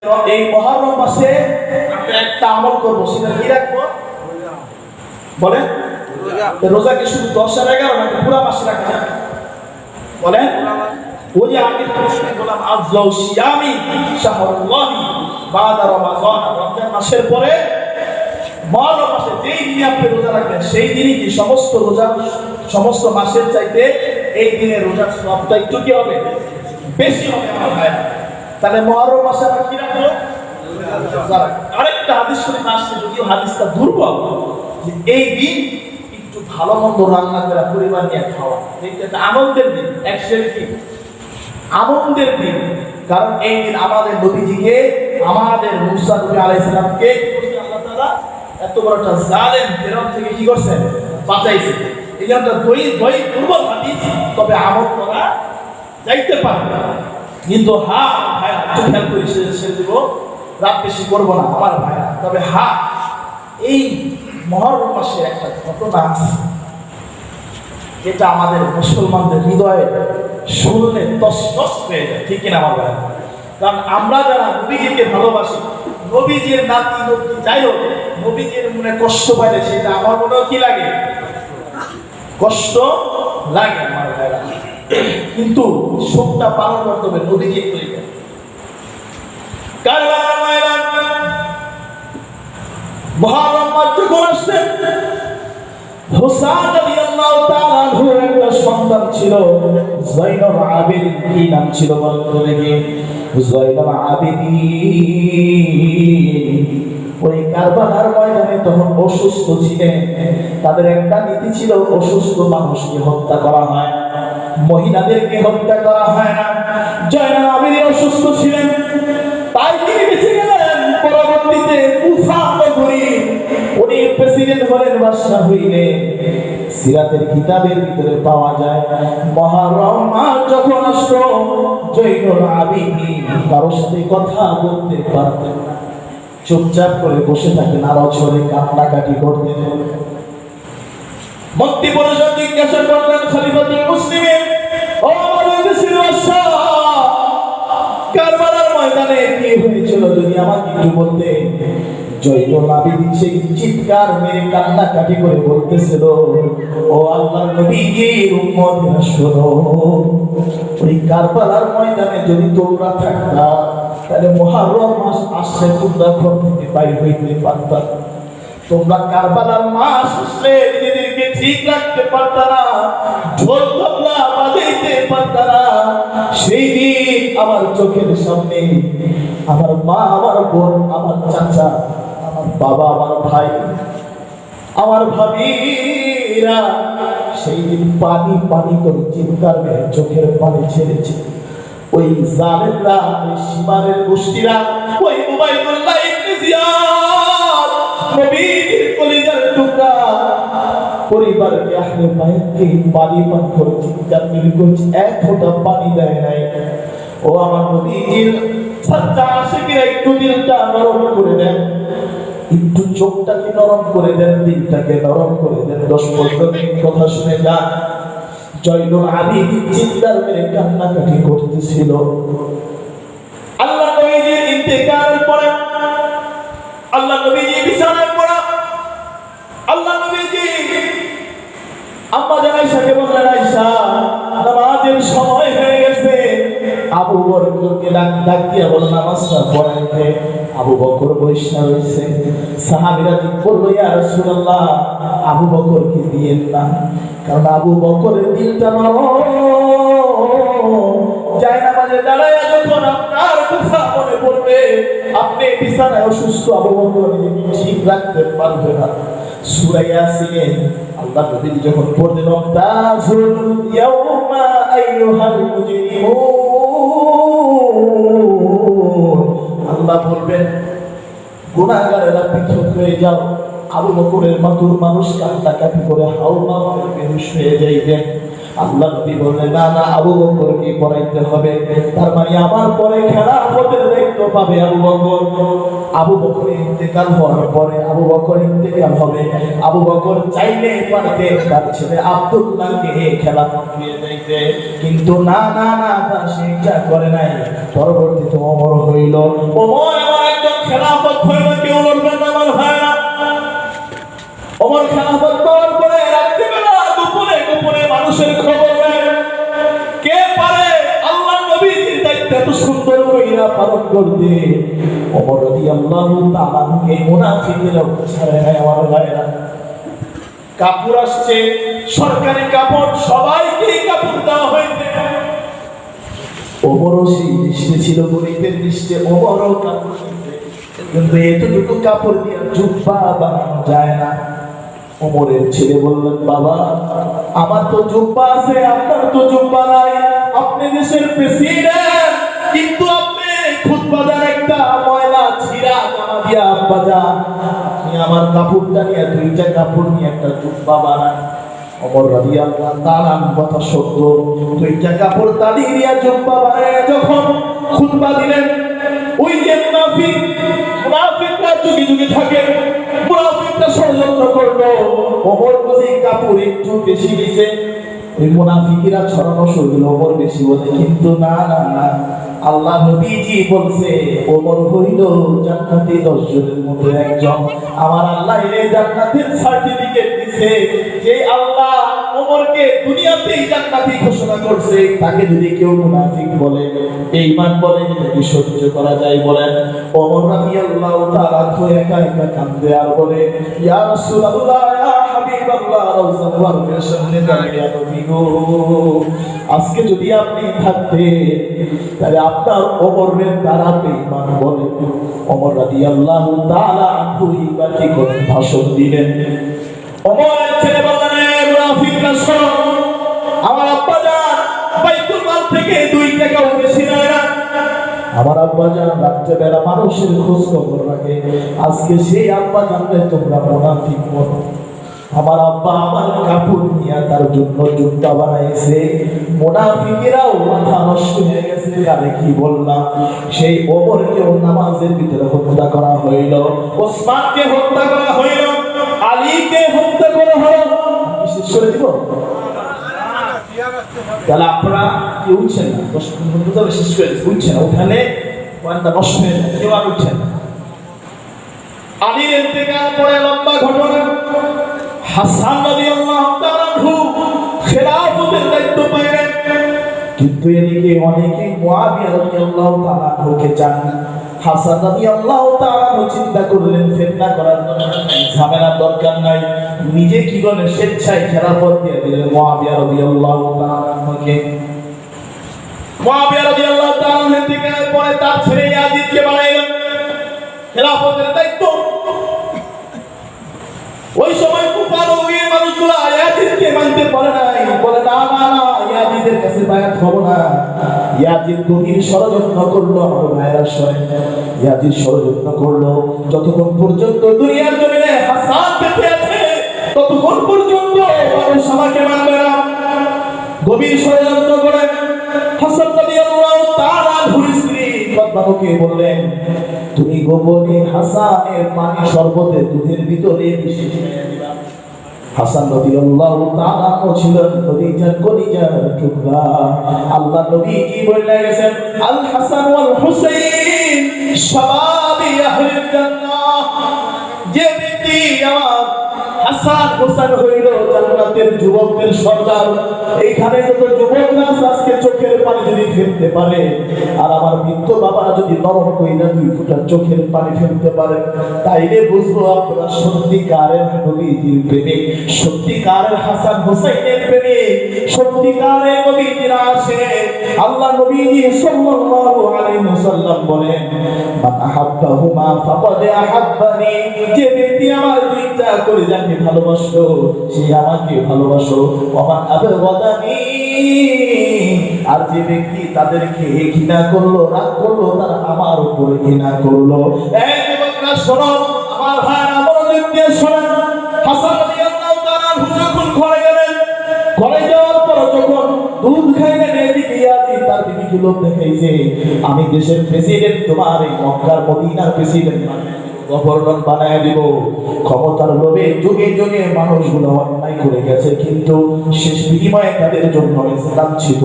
এই মুহররম মাসে আমরা একটা আমল করব, সেটা কি রাখবো বলেন? রোজা কি শুধু 10 আর 11 নাকি পুরো মাস রাখা যাবে? বলেন। ওই যে আমি প্রশ্ন বললাম আফজাউ সিয়ামি শাহরুল্লাহি বাদা রমাদান, রমজান মাসের পরে মুহররম মাসে যেই দিনে আপনি রোজা রাখবেন সেই দিনই কি সমস্ত রোজা সমস্ত মাসের চাইতে এই দিনে রোজার সওয়াবটা একটু কি হবে? বেশি হবে আমার ভাইরা। তাহলে মুহররম মাসে আমরা কি রাখবো? রোজা রাখবো। আরেকটা হাদিস শরীফ আসছে, যদিও হাদিসটা দুর্বল, যে এই দিন একটু ভালো মন্দ রান্না করে পরিবার নিয়ে খাওয়া, এটা আনন্দের দিন, অ্যাকচুয়ালি কি আনন্দের দিন। কারণ এই দিন আমাদের নবীজিকে, আমাদের মুসা নবী আলাইহিস সালামকে আল্লাহ তাআলা এত বড় একটা জালেম ফেরাউন থেকে কি করছেন? বাঁচাইছে। এই একটা দুর্বল হাদিস, তবে আমল করা যাইতে পারে না। কিন্তু হ্যাঁ ভাইয়া একটু খেয়াল করি, সে দিব রাত বেশি করবো না আমার ভাইয়া। তবে হ্যাঁ, এই মুহররম মাসে একটা ঘটনা আছে যেটা আমাদের মুসলমানদের হৃদয়ে শুনলে তসতস হয়ে যায়, ঠিক কিনা আমার ভাইয়া? কারণ আমরা যারা নবীজিকে ভালোবাসি, নবীজির নাতি নবী যাই হোক, নবীজির মনে কষ্ট পাইলে সেটা আমার মনেও কি লাগে? কষ্ট লাগে আমার ভাইয়া। কিন্তু শোকটা পালন করতে হবে নবীজির তরিকা। কারবালার ময়দান মুহররম মাস যখন আসছে, হুসাইন রাদিয়াল্লাহু তাআলা আনহুর একটা সন্তান ছিল, যায়নুল আবেদিন। কি নাম ছিল বলতো দেখি? যায়নুল আবেদিন। ওই কারবালার ময়দানে তখন অসুস্থ ছিলেন। তাদের একটা নীতি ছিল, অসুস্থ মানুষকে হত্যা করা হয়, মহিলাদেরকে হত্যা করা হয় না। যায়নুল আবেদিন অসুস্থ ছিলেন, তাই তিনি বেঁচে গেলেন। পরবর্তীতে কুফা নগরী উনি প্রেসিডেন্ট হলেন, বাদশা হইলেন। সিরাতের কিতাবের ভিতরে পাওয়া যায়, মুহররম মাস যখন আসলো, যায়নুল আবেদিন কারোর সাথে কথা বলতে পারতেন না, চুপচাপ করে বসে থাকেন, আর অঝরে কান্নাকাটি করতেন। মন্ত্রী পরিষদ জিজ্ঞাসা করলেন খলিফাতুল মুসলিমিন, ও আমাদের দেশের বাদশা, কারবালার ময়দানে কি হয়েছিল যদি আমাকে একটু বলতেন? যায়নুল আবেদিন সেই চিৎকার মেরে কান্নাকাটি করে বলতেছিল, ও আল্লাহর নবীর উম্মতেরা শোনো, ওই কারবালার ময়দানে যদি তোমরা থাকতা, তাহলে মুহররম মাস আসলে তোমরা ঘর থেকে বাইরে হইতে পারতা। তোমরা কারবালার মাস আসলে নিজেদেরকে ঠিক রাখতে পারতা না, ঢোল তবলা বাজাইতে পারতা না। সেই দিন আমার চোখের সামনে আমার মা, আমার বোন, আমার চাচা, আমার বাবা, আমার ভাই, আমার ভাবিরা সেই দিন পানি পানি করে চিৎকার মেরে চোখের পানি ছেড়েছে। ওই জালেমরা, ওই সীমারের গোষ্ঠীরা, ওই উবাইদুল্লাহ ইবনে জিয়াদ, নবীর কলিজার টুকরা পরিবারকে, আহলে বাইতকে পানি পান করে চিৎকার মেরে করছে, এক ফোঁটা পানি দেয় নাই। ও আমার নবীর সাচ্চা আশিকরা, একটু দিলটা নরম করে দেন, একটু চোখটাকে নরম করে দেন, দিলটাকে নরম করে দেন। 10-15 দিন কথা শুনে যান। যায়নুল আবেদিন চিৎকার মেরে কান্নাকাটি করতেছিল। আল্লাহ নবীজির ইন্তেকালের পরে, আল্লাহ নবীজি বিছানায় পড়া, আল্লাহ নবীজি আম্মা জান আয়েশাকে বললেন, আয়েশা নামাজের সময় হয়ে গেছে। আবু বকরকে ডাক দিয়ে বললেন, নামাজটা পড়াইতে। আবু বকর বৈশা রয়েছে। সাহাবীরা বলল, ইয়া রাসূলুল্লাহ, আবু বকরকে দিয়েন না, কারণ আবু বকরের দিলটা নরম। যায় নামাজে দাঁড়ায় যখন আপনার কথা মনে পড়বে, আপনি বিছানায় অসুস্থ, আবু বকর নিজেকে ঠিক রাখতে পারবে না। সূরা ইয়াসিন আল্লাহ নবী যখন পড়লেন, তাজুল ইয়াউমা আইয়ুহাল মুজরিমুন, আল্লাহ বলবেন গুনাহগারেরা পৃথক হয়ে যাও। আবু বকরের মাতুর মানুষ কান্নাকাটি করে হাওমা করে বেহুশ হয়ে যাইবেন। আল্লাহ নবী বললেন, না না, আবু বকরকে পড়াইতে হবে। তার মানে আমার পরে খেলাফতের দায়িত্ব পাবে আবু বকর। আবু বকরের ইন্তেকাল হওয়ার পরে আবু বকর ইন্তেকাল হবে, আবু বকর চাইলে পারতেন তার ছেলে আব্দুল্লাহকে খেলাফত দিয়ে দেয়। দিতে, কিন্তু না না না তা সেটা করে নাই। পরবর্তীতে ওমর হইল, ওমর এমন একজন খেলাফত হইল কেউ লড়বে না আমার ভাইরা। ওমর খেলাফত পাওয়ার পরে রাত্রিবেলা গোপনে গোপনে মানুষের খবর নেয়, কে পারে আল্লাহর নবীর দায়িত্ব এত সুন্দর কইরা পালন করতে। ওমর রাদিয়াল্লাহু তাআলা কে মুনাফিকরা ছাড়ে নাই আমার ভাইরা। কাপড় আসছে, সরকারি কাপড়, সবাইকে কাপড় দেওয়া হয়েছে। ওমরও সেই লিস্টে ছিল, গরিবের লিস্টে, ওমরও কাপড় দিয়েছে, কিন্তু এতটুকু কাপড় দিয়ে জুব্বা বানানো যায় না। ওমরের ছেলে বললেন, বাবা আমার তো জুব্বা আছে, আপনার তো জুব্বা নাই, আপনি দেশের প্রেসিডেন্ট, কিন্তু আপনি খুতবা দেন একটা ময়লা ছিঁড়া জামা দিয়া আব্বা যান, আপনি আমার কাপড়টা নিয়ে দুইটা কাপড় নিয়ে একটা জুব্বা বানান। ওমর রাদিয়াল্লাহু তাআলা কথা সত্য, দুইটা কাপড় তালি দিয়া জুব্বা বানায় যখন খুতবা দিলেন, ওই যে মুনাফিকরা যুগে যুগে থাকে, মুনাফিকরা ষড়যন্ত্র করলো, ওমর বুঝি কাপড় একটু বেশি দিছে, ওই মুনাফিকরা ছড়ানো শুরু হলো ওমর বেশি বলে। কিন্তু না না না, আল্লাহ নবীজি বলছে ওমর হইল জান্নাতি 10 জনের মধ্যে একজন। আমার আল্লাহ এই জান্নাতের সার্টিফিকেট দিয়েছে, যে আল্লাহ ওমরকে দুনিয়াতেই জান্নাতি ঘোষণা করছে, তাকে যদি কেউ মুনাফিক বলে, বেঈমান বলে, এটা কি সহ্য করা যায় বলেন? ওমর রাদিয়াল্লাহু তাআলা তো একা একা কাঁদে আর বলে, ইয়া রাসূলুল্লাহ, ইয়া হাবিবাল্লাহ, রাউজান ওয়ার সামনে দাঁড়িয়ে নবী গো, আজকে যদি আপনি থাকতেন তাহলে আপনার ওমরের দ্বারা বেঈমান বলে। ওমর রাদিয়াল্লাহু তাআলা আনহুই কি করে ভাষণ দিলেন। ওমরের ছেলে বললেন, মুনাফিকরা শোনো, আমার আব্বা জান বাইতুল মাল থেকে 2 টাকাও বেশি নেয় না। আমার আব্বা জান রাত্রেবেলা মানুষের খোঁজ খবর রাখে, আজকে সেই আব্বা জানলে তোমরা মুনাফিক বলো। আমার আব্বা আমার কাপড় নিয়ে তার জন্য জুতা বানাইছে, মুনাফিকেরাও মাথা নষ্ট হয়ে গেছে। আরে কি বললাম, সেই ওমরকেও নামাজের ভিতরে হত্যা করা হইল, ওসমানকে হত্যা করা হইল, আলীকে হত্যা করা হলো। শেষ করে দিব তাহলে আপনারা কি উঠছেন না? 10 মিনিট ধরে শেষ করে উঠছেন না, ওখানে পয়েন্টটা নষ্ট হয়ে যায়, কেউ আর উঠছেন না। আলীর ইন্তেকাল পরে লম্বা ঘটনা, হাসান রাদিয়াল্লাহু তাআলা আনহু খেলাফতের দায়িত্ব পাইলেন, কিন্তু এদিকে অনেকে মুআবিয়া রাদিয়াল্লাহু তাআলা আনহুকে চান। হাসান রাদিয়াল্লাহু তাআলা আনহু চিন্তা করলেন, ফিতনা করার ঝামেলার দরকার নাই, নিজে কি করে স্বেচ্ছায় খেলাফত দিয়ে দিলেন মুআবিয়া রাদিয়াল্লাহু তাআলা আনহুকে। মুআবিয়া রাদিয়াল্লাহু তাআলা আনহু থেকে পরে তার ছেলে ইয়াজিদকে বানাইলেন খেলাফতের দায়িত্ব। ওই সময় কুফার ওই মানুষগুলো ইয়াজিদকে মানতে পারে নাই, বলে না না না, ইয়াজিদের কাছে বায়াত হব না। ইয়াজিদ গভীর ষড়যন্ত্র করলো, আমার ভাইরা শোনেন, ইয়াজিদ ষড়যন্ত্র করলো, যতক্ষণ পর্যন্ত দুনিয়ার জমিনে হাসান বেঁচে আছে ততক্ষণ পর্যন্ত মানুষ আমাকে মানবে না। গভীর ষড়যন্ত্র করে হাসান রাদিয়াল্লাহু তাআলা আনহুর স্ত্রী ফাতেমাকে বললেন, তুমি গোপনে হাসানের পানি শরবতে দুধের ভিতরে মিশিয়ে দিবা। হাসান রাদিয়াল্লাহু তাআলা ছিলেন খদিজার কলিজার টুকরা। আল্লাহ নবী কি বলে গেছেন, আল হাসান ওয়াল হুসাইন শাবাবি আহলিল জান্নাহ, যে ব্যক্তি আমার হাসান হোসেন হইল জান্নাতের যুবকদের সর্দার। এইখানে যত যুবকরা আজকে চোখের পানি যদি ফেলতে পারে, আর আমার বৃদ্ধ বাবারা যদি নরম কইরা 2 ফোঁটা চোখের পানি ফেলতে পারে, তাইলে বুঝবো আপনারা সত্যিকারের নবীজির প্রেমিক, সত্যিকারের হাসান হোসেনের প্রেমিক, সত্যিকারের নবীজির আশিক। আল্লাহ নবীজি সাল্লাল্লাহু আলাইহি ওয়াসাল্লাম বলেন, মান আহাব্বাহুমা ফাকাদ আহাব্বানি, যে ব্যক্তি আমার দুইটা করে যাকে ভালোবাসো সে আমাকে ভালোবাসো। ওমান আবগাদানি, আর যে ব্যক্তি তাদেরকে ঘৃণা করলো, রাগ করলো, তার আমার উপরে ঘৃণা করলো। এই যুবকরা শোনো, আমার ভাইরা মনোযোগ দিয়ে শোনেন। হাসান রাদিয়াল্লাহু তাআলা যখন ঘরে গেলেন, ঘরে যাওয়ার পর যখন দুধ খাইলেন, এদিকে ইয়াজিদ তার বিবিকে লোক দেখাইছে, আমি দেশের প্রেসিডেন্ট, তোমার এই মক্কার মদিনার প্রেসিডেন্ট। গভর্নর বানায় দিব। ক্ষমতার লোভে যুগে যুগে মানুষগুলো অন্যায় করে গেছে, কিন্তু শেষ বিনিময়ে তাদের জন্য ইসলাম ছিল।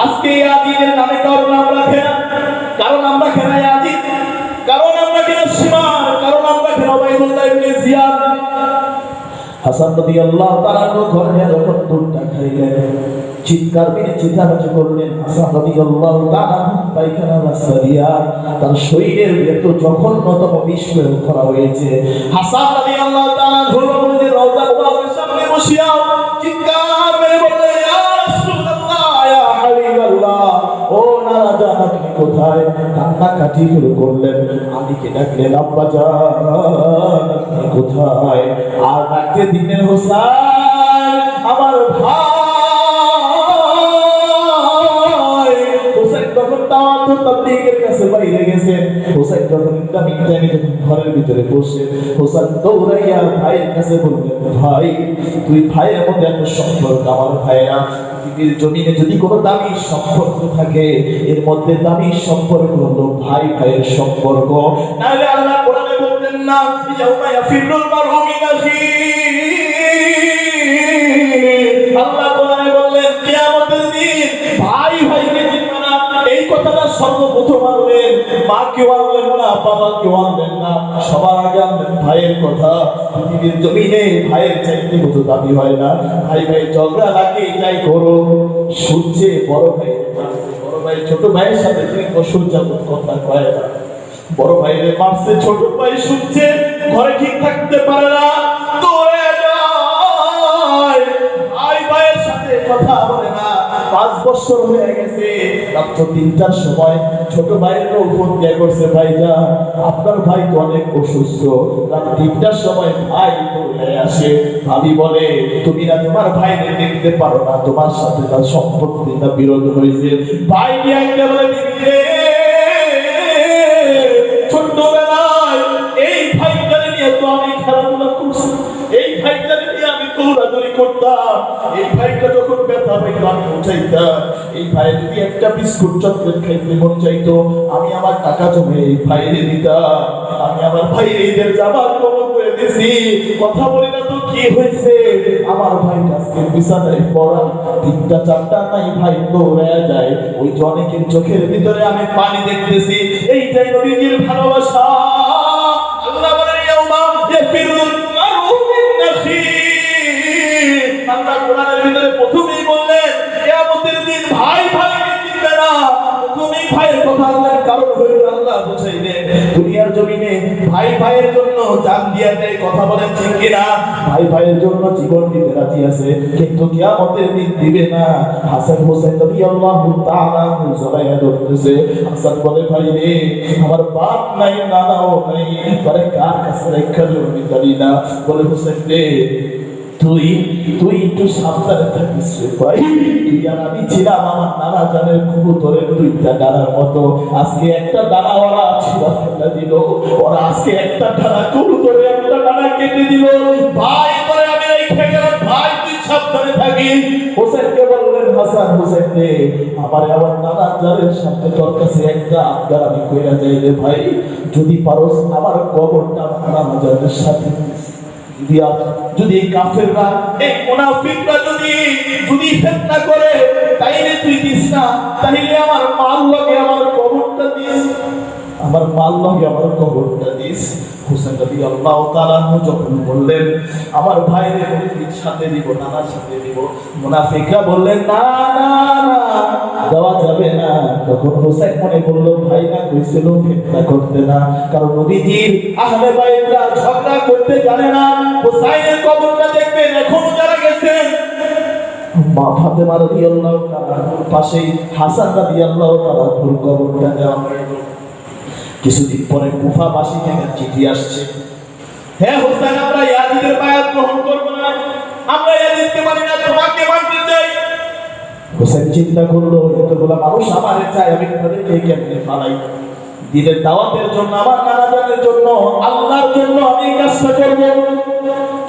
আজকে ইয়াজিদের নামে কারণ আমরা খেলা, কারণ আমরা খেলা ইয়াজিদ, কারণ আমরা খেলা সীমান, কারণ আমরা খেলা উবাইদুল্লাহ ইবনে জিয়াদ। হাসান রাদিয়াল্লাহু তাআলা ঘরে যখন দুধটা খাইলেন, চিৎকার মেরে চিৎকার করলেন। হাসান রাদিয়াল্লাহু তাআলা পায়খানা রাস্তা দিয়া তার শরীরের ভেতর জঘন্যতম বিষ প্রয়োগ করা হয়েছে। হাসান রাদিয়াল্লাহু তাআলা ঘুরমুড়ে রওজার বাবার সামনে বসিয়া চিৎকার মেরে বললেন, ইয়া রাসূলুল্লাহ, ইয়া হাবিবাল্লাহ, ও নারাজা আপনি কোথায়? কান্নাকাটি শুরু করলেন। আলীকে ডাকলেন, আব্বা জান আপনি কোথায়? আর ডাকতে দিলেন, হোসেন আমার ভাই। হোসেন তখন দাওয়াত তাবলীগের কাছে বাইরে গেছে। হোসেন যখন ঘরের ভিতরে বসে হোসেন দৌড়াইয়া ভাইয়ের কাছে বললেন, ভাই তুই ভাইয়ের মধ্যে একটা সম্পর্ক, আমার ভাইরা পৃথিবীর জমিনে যদি কোনো দামি সম্পর্ক থাকে, এর মধ্যে দামি সম্পর্ক হলো ভাই ভাইয়ের সম্পর্ক। নাহলে আল্লাহ কোরআনে বলতেন না, ইয়াউমা ইয়াফিরুল মারউ মিন আখিহি। আল্লাহ কোরআনে বললেন, কিয়ামতের দিন ভাই ভাইকে চিনবে না। এই কথাটা সর্বপ্রথম আনলেন, মা কেউ আনলেন না, বাবা কেউ আনলেন না, সবার আগে আনলেন ভাইয়ের কথা। পৃথিবীর জমিনে ভাইয়ের চাইতে কত দাবি হয় না। ভাই ভাই ঝগড়া লাগে যাই করো, শুনছে বড় ভাই, বড় ভাই ছোট ভাইয়ের সাথে বছর যাবত কথা কয় না। বড় ভাইরে মারছে, ছোট ভাই শুনছে, ঘরে ঠিক থাকতে পারে না, দৌড়ে যায়, ভাই ভাইয়ের সাথে কথা বলে না। 5 বছর হয়ে গেছে, রাত 3টার সময় ছোট ভাইয়ের ফোন দিয়ে করছে, ভাইজান আপনার ভাই তো অনেক অসুস্থ। রাত 3টার সময় ভাই দৌড়ে আসে, ভাবি বলে তুমি না তোমার ভাইকে দেখতে পারো না, তোমার সাথে তার সম্পর্কটা বিরোধ হয়েছে। ভাই নিয়ে বলে দিতে, ছোটবেলায় এই ভাইটারে নিয়ে তো আমি খেলাধুলা করছি, এই ভাইটারে নিয়ে আমি দৌড়াদৌড়ি করতাম, এই ভাইটা যখন ব্যথা পেত আমি উঠাইতাম, এই ভাই যদি একটা বিস্কুট চকলেট খাইতে মন চাইতো আমি আমার টাকা জমে এই ভাইরে দিতাম। আমি আমার ভাইরে ঈদের জামাত কবর করে দিছি, কথা বলি না তো কি হয়েছে? আমার ভাই আজকে বিছানায় পড়া 3টা 4টা নাই, ভাই দৌড়ায় যায়। ওই যে অনেকের চোখের ভিতরে আমি পানি দেখতেছি, এইটাই নবীজির ভালোবাসা। আল্লাহ বলেন, ইয়াউমা ইয়াফিরুল মারউ মিন আখিহি। আল্লাহ কোরআনের ভিতরে প্রথমেই বললেন, কিয়ামতের দিন ভাই ভাইকে চিনবে না। তুমি ভাইয়ের কথা আল্লাহর কারণ হইল আল্লাহ বুঝাইলেন। দুনিয়ার জমিনে ভাই ভাইয়ের জন্য জান দিয়া দেয়, কথা বলেন ঠিক কিনা? ভাই ভাইয়ের জন্য জীবন দিতে রাজি আছে, কিন্তু কিয়ামতের দিন দিবে না। হাসান হোসেন রাদিয়াল্লাহু তাআলা জড়াইয়া ধরতেছে। হাসান বলে, ভাই রে আমার বাপ নাই, নানাও নাই, পরে কার কাছে রেখা জমি জানি না। বলে, হোসেন রে তুই একটু সাবধানে থাকিস রে ভাই। তুই আর আমি ছিলাম আমার নানা জানের কবুতরের 2টা ডানার মতো। আজকে একটা ডানা ওরা ছিঁড়া ফেলে দিল, ওরা আজকে একটা ডানা কবুতরে একটা ডানা কেটে দিল। ভাই করে আমি রেখে গেলাম, ভাই তুই সাবধানে থাকিস। হোসেনকে বললেন, হাসান হোসেন রে আমার নানা জানের সাথে তোর কাছে একটা আবদার আমি কইরা যাই রে ভাই, যদি পারোস আমার কবরটা আমার নানা জানের সাথে দিয়া, যদি কাফেররা এই মুনাফিকরা যদি ফিতনা করে তাইলে তুই দিস না, তাইলে আমার মাল লগে আমার কবরটা দিস, আমার মাল লগে আমার কবরটা দিস। হোসেন রাদিয়াল্লাহু তাআলা যখন বললেন আমার ভাইরে বন্ধুর সাথে দিব, নানার সাথে দিব, মুনাফিকরা বললেন না না না দেওয়া যাবে না। তখন হোসেন মনে করলো ভাই না কইছিল ফিতনা করতে না, কারণ নবীজির আহলে বাইতরা ঝগড়া করতে জানে না। হোসেনের কবরটা দেখবেন এখনো যারা গেছেন, মা ফাতেমা রাদিয়াল্লাহু তাআলার পাশেই হাসান রাদিয়াল্লাহু তাআলার কবরটা দেওয়া হলো। কিছুদিন পরে কুফাবাসী থেকে চিঠি আসছে, হ্যাঁ হোসেন আমরা ইয়াজিদের বায়াত গ্রহণ করব না, আমরা ইয়াজিদকে মানি না, তোমাকে মানতে চাই। হোসেন চিন্তা করলো এতগুলা মানুষ আমারে চায়, আমি তাদেরকে কেমনে ফালাই? দিনের দাওয়াতের জন্য, আমার নানা জানের জন্য, আল্লাহর জন্য আমি কাজটা করব।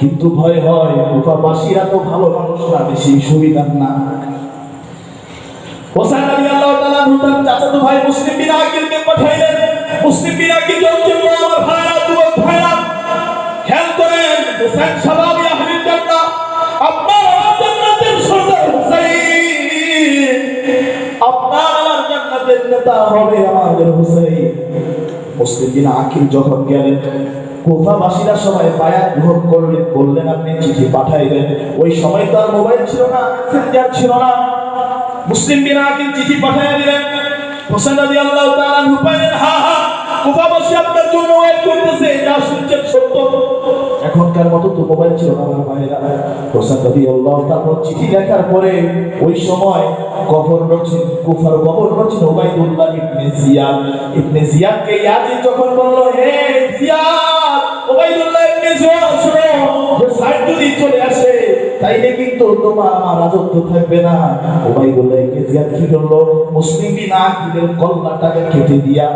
কিন্তু ভয় হয় কুফাবাসীরা তো ভালো মানুষ না, বেশি সুবিধা না। হোসেন রাদিয়াল্লাহু তাআলা তার চাচাতো ভাই মুসলিম বিন আকিলকে পাঠাইলেন। মুসলিম বিন আকিল আমার ভাই যুবক ভাইরা খেয়াল করেন, হুসাইন শাবাবি আহলিল জান্নাহ, আপনার আমার জান্নাতের সর্দার হুসাইন, আপনার আমার জান্নাতের নেতা হবে আমাদের হুসাইন। মুসলিম বিন আকিল যখন গেলেন, কুফাবাসীরা সবাই বায়াত গ্রহণ করলেন, বললেন আপনি চিঠি পাঠাইবেন। ওই সময় তো আর মোবাইল ছিল না, মেসেঞ্জার ছিল না। মুসলিম বিন আকিল চিঠি পাঠিয়ে দিলেন। হোসেন রাদিয়াল্লাহু তাআলা আনহু বললেন, হ্যাঁ হ্যাঁ, কুফাবাসী আপনার জন্য ওয়েট করতেছে, যা শুনছেন সত্য। এখনকার মতো তো মোবাইল ছিল না আমার ভাইরা। হোসেন রাদিয়াল্লাহু তাআলা চিঠি লেখার পরে ওই সময় গভর্নর ছিল, কুফার গভর্নর ছিল উবাইদুল্লাহ ইবনে জিয়াদ। ইবনে জিয়াদকে ইয়াজিদ যখন বলল, হে জিয়াদ, উবাইদুল্লাহ ইবনে জিয়াদ শুনো, হুসাইন যদি চলে আসে তাইলে কিন্তু তোমার আমার রাজত্ব থাকবে না। উবাইদুল্লাহ ইবনে জিয়াদ কি করলো, মুসলিম বিন আকিলের কল্লাটাকে কেটে দিয়া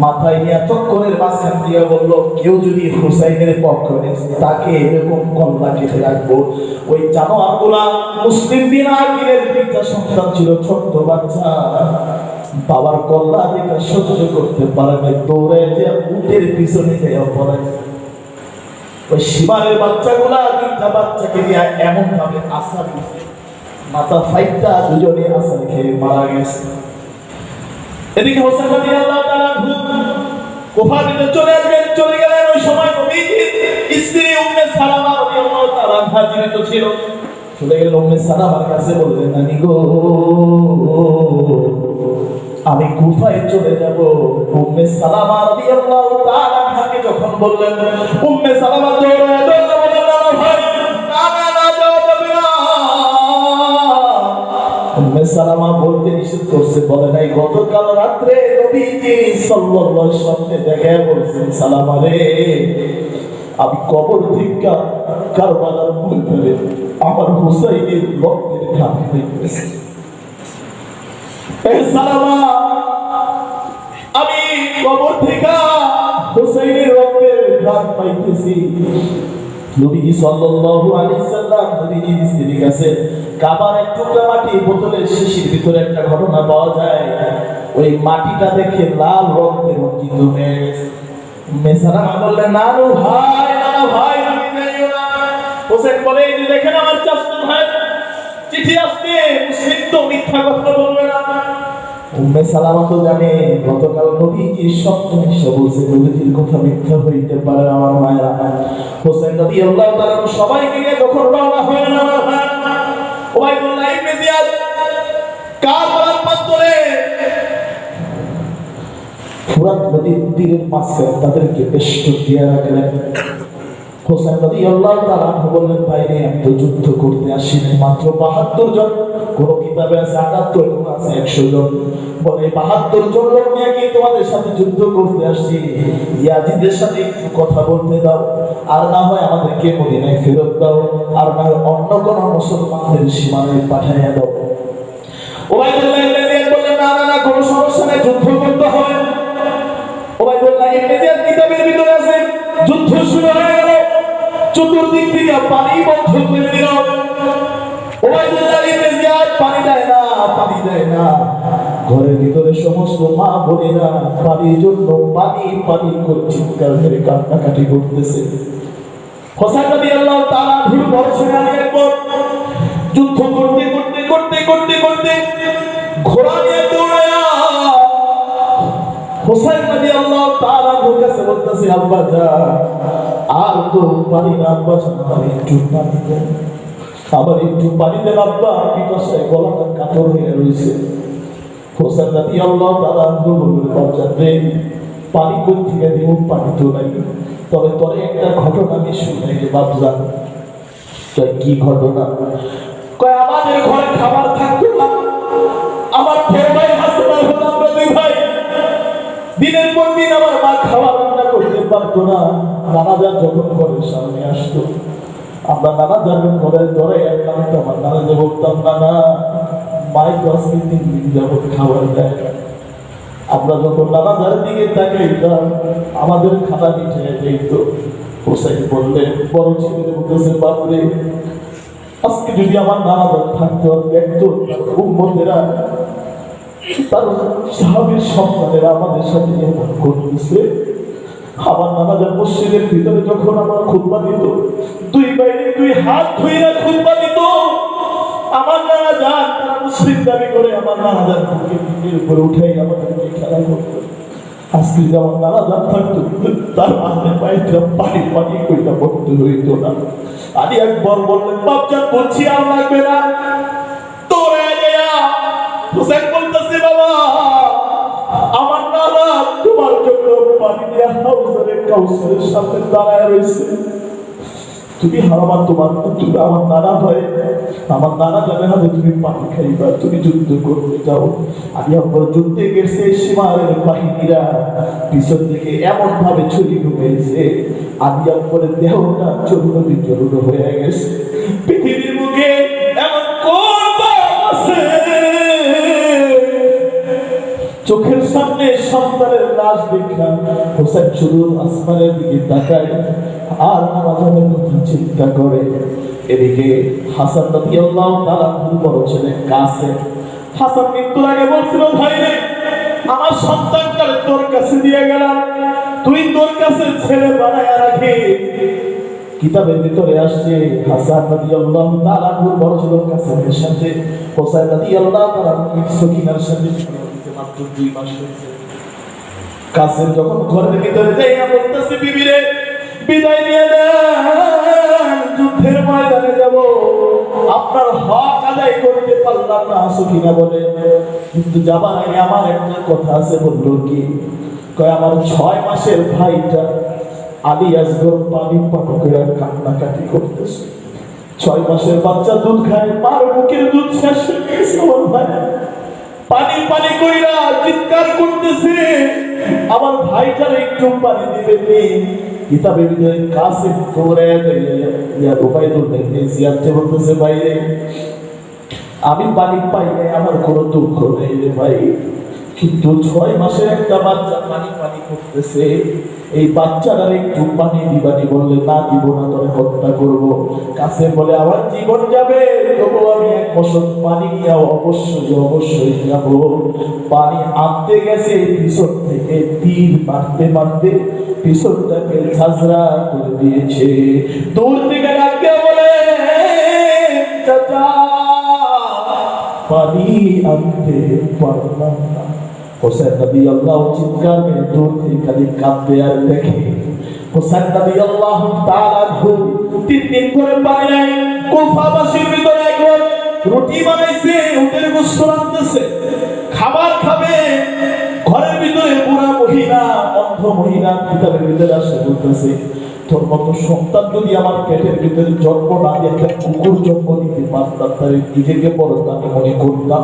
মাথায় নিয়ে চক্করের মাঝখান দিয়ে বলল, কেউ যদি হুসাইনের পক্ষ নেয় তাকে এরকম কল্লা কেটে রাখবো। ওই জানোয়ারগুলা মুসলিম বিন আকিলের একটা সন্তান ছিল, ছোট্ট বাচ্চা, বাবার কল্লা দেখে সহ্য করতে পারে না, দৌড়ে যে উটের পিছনে যায় পড়ে। ওই শিবারের বাচ্চাগুলা দুইটা বাচ্চাকে দিয়ে এমন ভাবে আসার দিছে, মাথা ফাইটটা দুজনে আসার খেয়ে মারা গেছে। এদিকে হোসেন রাদিয়াল্লাহু তাআলা কুফাতে চলে গেলেন। ওই সময় নবীজির স্ত্রী উম্মে সালামা রাদিয়াল্লাহু তাআলা জীবিত ছিল। চলে গেল উম্মে সালামার কাছে, বললেন, নানি গো, আমি কুফায় চলে যাব। উম্মে সালামা রাদিয়াল্লাহু তাআলা আনহাকে যখন বললেন, উম্মে সালামা দৌড়ে বললেন, না ভাই, না যাওয়া যাবে না। উম্মে সালামা বলতে নিষেধ করছে, বলে নাই গতকাল রাত্রে নবীজি সাল্লাল্লাহু আলাইহি ওয়াসাল্লাম দেখে বলছেন, সালামা রে, আমি কবর থেকে কারবালার ময়দানে আমার হুসাইনের রক্তের ঘাম দেখতেছি। সালামা, আমি কবর থেকে হুসাইনের রক্তের ঘ্রাণ পাইতেছি। নবীজি সাল্লাল্লাহু আলাইহি ওয়াসাল্লাম নবীজির স্ত্রীর কাছে কাবার এক টুকরা মাটি বোতলের শিশির ভিতরে একটা ঘটনা পাওয়া যায়, ওই মাটিটা দেখে লাল রক্তে রঞ্জিত হয়ে গেছে। মেসালামা বললেন, নানু ভাই, নানা ভাই, তুমি যাইও না। হোসেন বলে, এই যে দেখেন আমার চাচা ভাই চিঠি আসছে, মুসলিম তো মিথ্যা কথা বলবে না। উম্মে সালামা তো জানে গতকাল নবীজি সত্য মিথ্যা বলছে, নবীজির কথা মিথ্যা হইতে পারে না। আমার মায়েরা, হোসেন রাদিয়াল্লাহু তাআলা সবাইকে নিয়ে যখন রওনা হলেন, আমার ভাই উবাইদুল্লাহ ইবনে জিয়াদ কারবালার প্রান্তরে ফুরাত নদীর তীরের মাঝখানে তাদেরকে বেষ্টন দিয়ে রাখলেন। হোসেন রাদিয়াল্লাহু তাআলা বললেন, ভাইরে, আমি তো যুদ্ধ করতে আসিনি, মাত্র ৭২ জন, কোন কিতাবে আছে ৭৮, কোন আছে ১০০ জন, বলে ৭২ জন লোক নিয়ে কি তোমাদের সাথে যুদ্ধ করতে আসছি? ইয়াজিদের সাথে একটু কথা বলতে দাও, আর না হয় আমাদেরকে মদিনায় ফেরত দাও, আর না হয় অন্য কোন মুসলমানদের সীমানায় পাঠিয়ে দাও। উবাইদুল্লাহ ইবনে জিয়াদ বললেন, না না না, কোনো সমস্যা নেই, যুদ্ধ করতে হবে। উবাইদুল্লাহ ইবনে জিয়াদ কিতাবের ভিতরে আছে, যুদ্ধ শুরু হয়ে গেল, চতুর্দিক থেকে পানি বন্ধ করে দিল। উবাইদুল্লাহ ইবনে জিয়াদ পানি দেয় না। ঘরের ভিতরে সমস্ত মা বোনেরা পানির জন্য পানি করে চিৎকার করে কান্নাকাটি করতেছে। হোসেন রাদিয়াল্লাহু তাআলা আনহু বড় সেনানি একবার যুদ্ধ করতে ঘোড়া নিয়ে দৌড়ায়া হোসেন রাদিয়াল্লাহু তাআলা আনহুর কাছে বলতেছে, আব্বা জান, আর তো পানি না, আব্বা জান, একটু পানি দেন, আবার একটু পানি দেন আব্বা, পিপাসায় গলাটা কাতর হয়ে রয়েছে। হোসেন রাদিয়াল্লাহু তাআলা আনহু বললেন, বাচ্চা রে, পানি কই থেকে দিব, পানি তো নাই, তবে তোরে একটা ঘটনা আমি শুনাই বাপজান। কয়, কি ঘটনা? কয়, আমাদের ঘরে খাবার থাকতো না, আমার বড় ভাই হাসান আর আমরা দুই ভাই, দিনের পর দিন আমার মা খাবার রান্না করতে পারতো না। নানাজান যখন ঘরের সামনে আসতো, আমরা নানাজানের ঘরে ধরে একান্ত আমার নানাজে বলতাম, না মায়ের 10 দিন 3 দিন যাবত খাবার দেয়। আমরা যখন নানাজার দিকে তাকাইতাম, আমাদের খানা মিঠে যেত। হোসেন বললেন, বড় ছেলে বলতেছে, বাপরে, আজকে যদি আমার নানাজান থাকতো, দেখতো উম্মতেরা, তার সাহাবীর সন্তানেরা আমাদের সাথে এমন করতেছে, আমার নানা যান মসজিদের ভিতরে যখন আমার খুতবা দিত, দুই বাইরে দুই হাত ধুইরা খুতবা দিত। আমার নানা যান তারা মুসলিম দাবি করে আমার নানা যান বুকের উপরে উঠাই আমাদেরকে খেলা করতো। আজকে যেমন নানা যান থাকতো, তার হাতে পায়ে পানি পানি কইটা পড়তে হইতো না। আমি একবার বললেন, বাপজান বলছি আর লাগবে না, তোরে দেয়া। হুসেন বলতেছে, বাবা আমার নানা তোমার জন্য পানি দিয়া হাউজারে কাউসারের সামনে দাঁড়ায় রয়েছে, তুমি হারামান তোমার, তুমি আমার নানা ভয়ে, আমার নানা যাবে হাতে তুমি পানি খাইবা, তুমি যুদ্ধ করতে যাও। আমি আপনার যুদ্ধে গেছে, সীমারের বাহিনীরা পিছন থেকে এমন ভাবে ছড়ি ঢুকেছে, আমি আপনার দেহটা চূর্ণ বিচূর্ণ হয়ে গেছে। পৃথিবীর মুখে এমন কোন বাপ আছে চোখের সামনে সন্তানের লাশ দেখা হোসেন শুধু আসমানের দিকে তাকায় আর নামাজের কথা চিন্তা করে। এদিকে হাসান রাদিয়াল্লাহু তাআলা বড় ছেলে কাসেম, হাসান মৃত্যুর আগে বলছিল, ভাই রে আমার সন্তানটারে তোর কাছে দিয়ে গেলাম, তুই তোর কাছে ছেলে বানায় রাখে। কিতাবের ভিতরে আসছে হাসান রাদিয়াল্লাহু তাআলা বড় ছেলে কাসেমের সাথে হোসেন রাদিয়াল্লাহু তাআলা সকিনার সাথে মাত্র 2 মাস হয়েছে। কাসেম যখন ঘরের ভিতরে যাইয়া বলতেছে, বিবি রে বিদায় নিয়ে দেন, যুদ্ধের ময়দানে যাব, আপনার হক আদায় করতে পারলাম না। সকিনা বলে, কিন্তু যাবার আগে আমার একটা কথা আছে। বললো কি? কয় আমার 6 মাসের ভাইটা আলী আসগর পানি পান করে কান্নাকাটি করতেছে। 6 মাসের বাচ্চা দুধ খায়, মার বুকের দুধ শেষ হয়ে গেছে, আমার ভাই পানি পানি কইরা চিৎকার করতেছে, আমার ভাইটার একটু পানি দিবে। কিতাবের ভিতরে কাসেম দৌড়ে ইয়া উবাইদুল দেখে জিয়াতে বলতেছে, ভাই রে আমি পানি পাই নাই, আমার কোনো দুঃখ নেই রে ভাই, কিন্তু 6 মাসের একটা বাচ্চা পানি পানি করতেছে, এই বাচ্চাটার একটু পানি দিবানি বললে, না দিব না, তোরে হত্যা করবো। কাসেম বলে, আমার জীবন যাবে তবু আমি 1 বছর পানি নিয়ে অবশ্যই যাব। পানি আনতে গেছে, পিছন থেকে তীর মারতে মারতে পিছনটাকে ঝাঁঝরা করে দিয়েছে। দূর থেকে ডাকতে বলে, চাচা পানি আনতে পারলাম না। হোসেন রাদিয়াল্লাহু চিৎকার করে দূর থেকে খালি কাঁদতে আর দেখে হোসেন রাদিয়াল্লাহু তাআলা 3 দিন করে পানি নাই। কুফাবাসীর ভিতরে একবার রুটি বানাইছে, উটের গোশত রাঁধতেছে, খাবার খাবে। ঘরের ভিতরে বুড়া মহিলা, অন্ধ মহিলা কিতাবের ভিতরে আসে বলতেছে, তোর মতো সন্তান যদি আমার পেটের ভিতরে জন্ম না দিয়ে একটা কুকুর জন্ম দিতে পারতাম, তাহলে নিজেকে বড় দামি মনে করতাম।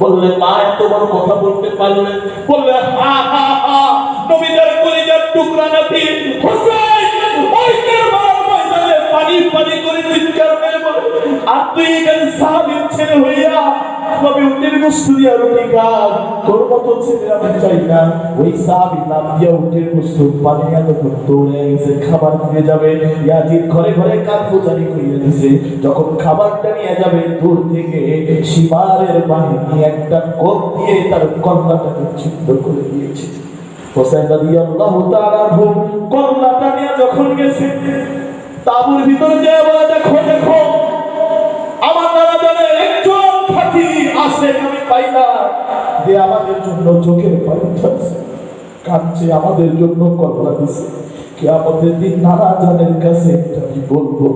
বললে, মা এত বড় কথা বলতে পারলেন? বললে, হা হা হা, নবীদের কলিজার টুকরা নাতি হোসেন ওইটার মার ময়দানে পানি পানি করে চিৎকার মেরে বলে, আর তুই এখানে সাহাবীর ছেলে হইয়া তবে উটের গোশত দিয়া রুটি খাস, তোর মতো ছেলে আমি চাই না। ওই সাহাবী নাম দিয়া উটের গোশত পানি এত দৌড়ে গেছে, খাবার দিয়ে যাবে। ইয়াজিদ ঘরে ঘরে কারফুজানি করিয়ে দিছে। যখন খাবারটা নিয়ে যাবে, দূর থেকে সীমারের বাহিনী একটা কোপ দিয়ে তার কন্যাটাকে ছিন্ন করে দিয়েছে। হোসেন রাদিয়াল্লাহু তাআলা কন্যাটা নিয়ে যখন গেছে, তাঁবুর ভিতরে যে বলে, দেখো দেখো আমার নানা জানে একজন ফাঁকি আসে, আমি পাই না, যে আমাদের জন্য চোখের পানি ঝরছে, কাঁদছে, আমাদের জন্য কল্লা দিছে। কিয়ামতের দিন নানা জানের কাছে একটা কি বলবো?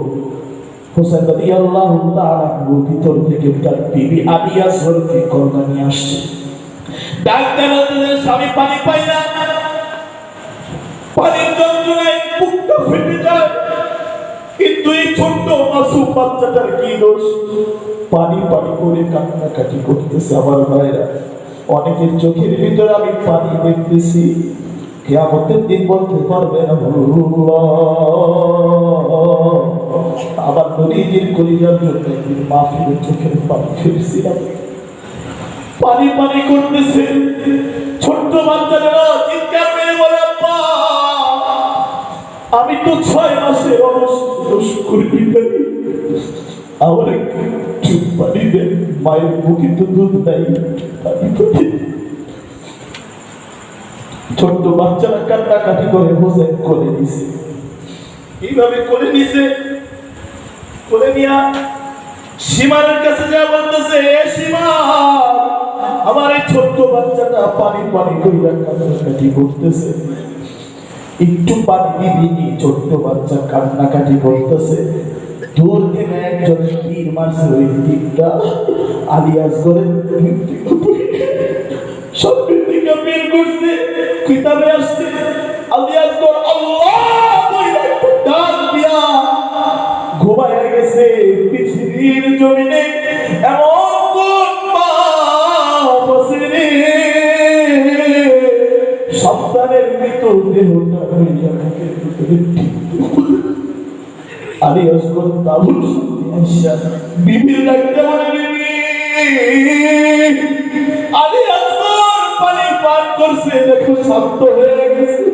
হোসেন রাদিয়াল্লাহু তাআলা ভিতর থেকে তার বিবি আলিয়া সরকে কন্যা নিয়ে আসছে। ডাকতে বলতে, স্বামী পানি পাই না, পানির যন্ত্রণায় বুকটা ফেটে যায়, কিন্তু এই ছোট্ট মাসুম বাচ্চাটার কি দোষ? পানি পানি করে কান্নাকাটি করতেছে। আমার ভাইরা, অনেকের চোখের ভিতরে আমি পানি দেখতেছি, কিয়ামতের দিন বলতে পারবে না আবার নদীর কলিজার জন্য একদিন মাহফিলের চোখের পানি ফেলছিলাম, পানি পানি করতেছে। ছোট্ট বাচ্চারা চিৎকার মেরে বলে, আমি তো 6 মাসের অবশ্যই আমার একটু পানি দেন, মায়ের বুকে তো দুধ নাই, পানি ছোট্ট বাচ্চারা কান্নাকাটি করে হোসেন কোলে নিছে। এইভাবে কোলে নিছে, কোলে নিয়া সীমার কাছে যা বলতেছে, এ সীমা, আমার এই ছোট্ট বাচ্চাটা পানি পানি কইরা কান্নাকাটি করতেছে, একটু পানি দিবি। ছোট্ট বাচ্চা কান্নাকাটি করতেছে। দূর থেকে একজন তীর মারছে, ওই তীরটা আলিয়াস করে সবের দিকে বের করছে। কিতাবে আসছে আলিয়াস কর আল্লাহ কইরা ডাক দিয়া ঘুমায় গেছে। পৃথিবীর জমিনে এমন কোন মা বসে রে, সন্তানের মৃত্যু দেহটা হইয়া মুখের ভিতরে আলিয়াস কর তাবুল বিবির ডাকতে বলে, বিবি আলিয়াস কর পানি পান করছে, দেখো শান্ত হয়ে গেছে।